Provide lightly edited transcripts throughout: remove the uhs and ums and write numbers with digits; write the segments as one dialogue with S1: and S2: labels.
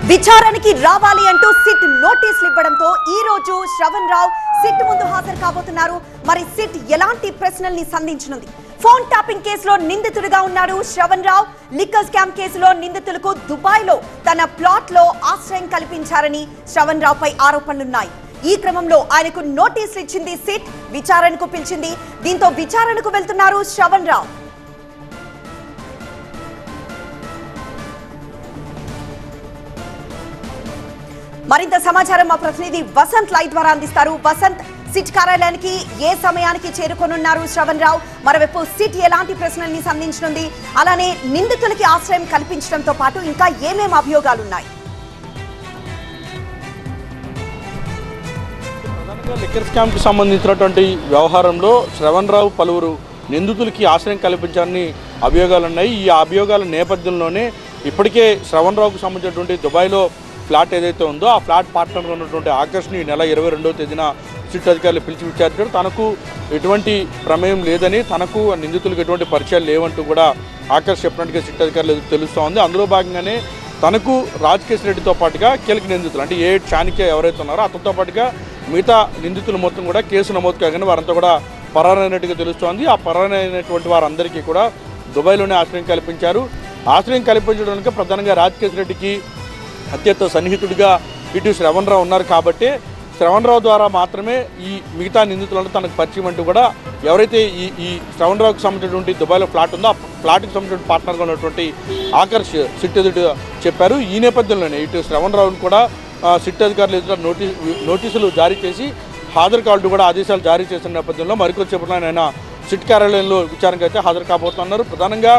S1: విచారణకి రావాలి అంటూ సిట్ నోటీసులు ఇవ్వడంతో ఈ రోజు శ్రవణ్ రావు సిట్ ముందు హాజరు కాబోతున్నారు. మరి సిట్ ఎలాంటి ప్రశ్నల్ని సంధించనుంది? ఫోన్ ట్యాపింగ్ కేసులో నిందితుడిగా ఉన్నాడు శ్రవణ్ రావు. లిక్కర్ స్కామ్ కేసులో నిందితులకు దుబాయ్ లో తన ప్లాట్ లో ఆశ్రయం కల్పించారని శ్రవణ్ రావు పై ఆరోపణలున్నాయి. ఈ క్రమంలో ఆయనకు నోటీసులు ఇచ్చింది సిట్, విచారణకు పిలిచింది. దీంతో విచారణకు వెళ్తున్నారు శ్రవణ్ రావు. మరింత సమాచారం మా ప్రతినిధి వసంత్ లైవ్ ద్వారా అందిస్తారు. వసంత్, సిట్ కార్యాలయానికి ఏ సమయానికి చేరుకోనున్నారు శ్రవణ్ రావు? మరోవైపు సిట్ ఎలాంటి ప్రశ్నల్ని సంధించనుంది? అలానే నిందితులకి ఆశ్రయం కల్పించడంతో పాటు ఇంకా ఏమేం అభియోగాలున్నాయి?
S2: లిక్కర్ స్కామ్ కు సంబంధించినటువంటి వ్యవహారంలో శ్రవణ్ రావు పలువురు నిందితులకి ఆశ్రయం కల్పించాలని అభియోగాలున్నాయి. ఈ అభియోగాల నేపథ్యంలోనే ఇప్పటికే శ్రవణ్ రావుకు సంబంధించినటువంటి దుబాయ్లో ఫ్లాట్ ఏదైతే ఉందో ఆ ఫ్లాట్ పార్ట్నర్గా ఉన్నటువంటి ఆకర్ష్ని ఈ నెల 22వ తేదీన సిట్ అధికారులు పిలిచి విచారించారు. తనకు ఎటువంటి ప్రమేయం లేదని, తనకు నిందితులకు ఎటువంటి పరిచయాలు లేవంటూ కూడా ఆకర్ష్ చెప్పినట్టుగా సిట్ అధికారులు తెలుస్తూ ఉంది. అందులో భాగంగానే తనకు రాజకేశ్ రెడ్డితో పాటుగా కీలక నిందితులు అంటే ఏ చాణిక్య ఎవరైతే ఉన్నారో అతనితో పాటుగా మిగతా నిందితులు మొత్తం కూడా కేసు నమోదు కాగానే వారంతా కూడా పరారైనట్టుగా తెలుస్తోంది. ఆ పరారైనటువంటి వారందరికీ కూడా దుబాయ్లోనే ఆశ్రయం కల్పించారు. ఆశ్రయం కల్పించడానికి ప్రధానంగా రాజకేశ్ రెడ్డికి అత్యంత సన్నిహితుడిగా ఇటు శ్రవణ్ రావు ఉన్నారు కాబట్టి శ్రవణ్ రావు ద్వారా మాత్రమే ఈ మిగతా నిందితులను తనకు పరిచయం అంటూ కూడా ఎవరైతే ఈ శ్రవణ్ రావుకి సంబంధించినటువంటి దుబాయ్లో ఫ్లాట్ ఉందో ఆ ఫ్లాట్కి సంబంధించిన పార్ట్నర్గా ఉన్నటువంటి ఆకర్ష్ సిట్ ఎదుట చెప్పారు. ఈ నేపథ్యంలోనే ఇటు శ్రవణ్ రావును కూడా సిట్ అధికారులు ఎదుట నోటీసులు జారీ చేసి హాజరు కావాలంటూ కూడా ఆదేశాలు జారీ చేసిన నేపథ్యంలో మరికొద్దిసేపట్లో ఆయన సిట్ కార్యాలయంలో విచారణకు అయితే హాజరు కాబోతున్నారు. ప్రధానంగా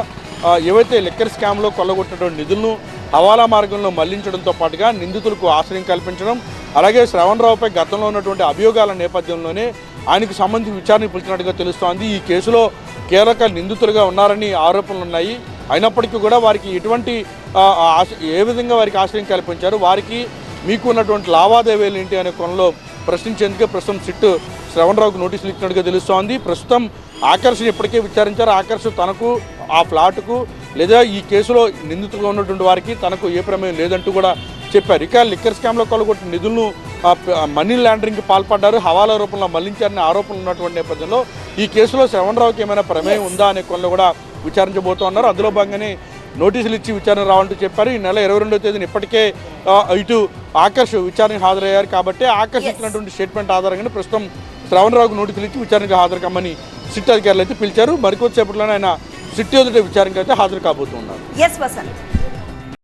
S2: ఏవైతే లిక్కర్ స్కామ్లో కొల్లగొట్టినటువంటి నిధులను హవాలా మార్గంలో మళ్లించడంతో పాటుగా నిందితులకు ఆశ్రయం కల్పించడం, అలాగే శ్రవణ్ రావుపై గతంలో ఉన్నటువంటి అభియోగాల నేపథ్యంలోనే ఆయనకు సంబంధించి విచారణ పిలిచినట్టుగా తెలుస్తోంది. ఈ కేసులో కీలక నిందితులుగా ఉన్నారని ఆరోపణలు ఉన్నాయి. అయినప్పటికీ కూడా వారికి ఎటువంటి ఏ విధంగా వారికి ఆశ్రయం కల్పించారు, వారికి మీకు ఉన్నటువంటి లావాదేవీలు ఏంటి అనే కోణంలో ప్రశ్నించేందుకే ప్రస్తుతం సిట్ శ్రవణ్ రావుకు నోటీసులు ఇచ్చినట్టుగా తెలుస్తోంది. ప్రస్తుతం ఆకర్ష్ని ఇప్పటికే విచారించారు. ఆకర్ష్ తనకు ఆ ఫ్లాట్కు లేదా ఈ కేసులో నిందితులుగా ఉన్నటువంటి వారికి తనకు ఏ ప్రమేయం లేదంటూ కూడా చెప్పారు. ఇక లిక్కర్ స్కామ్లో కొల్లగొట్టిన నిధులను మనీ లాండరింగ్కి పాల్పడ్డారు, హవాలా రూపంలో మళ్లించారనే ఆరోపణలు ఉన్నటువంటి నేపథ్యంలో ఈ కేసులో శ్రవణ్ రావుకి ఏమైనా ప్రమేయం ఉందా అనే కోణంలో కూడా విచారించబోతున్నారు. అందులో భాగంగానే నోటీసులు ఇచ్చి విచారణ రావాలంటూ చెప్పారు. ఈ నెల 22వ తేదీన ఇప్పటికే ఇటు ఆకర్ష్ విచారణకు హాజరయ్యారు కాబట్టి ఆకర్ష్ ఇచ్చినటువంటి స్టేట్మెంట్ ఆధారంగానే ప్రస్తుతం శ్రవణ్ రావుకు నోటీసులు ఇచ్చి విచారణకు హాజరు కమ్మని సిట్ అధికారులు అయితే పిలిచారు. మరికొద్దిసేపట్లోనే ఆయన సిట్ ఎదుట విచారణకు అయితే హాజరు కాబోతున్నారు.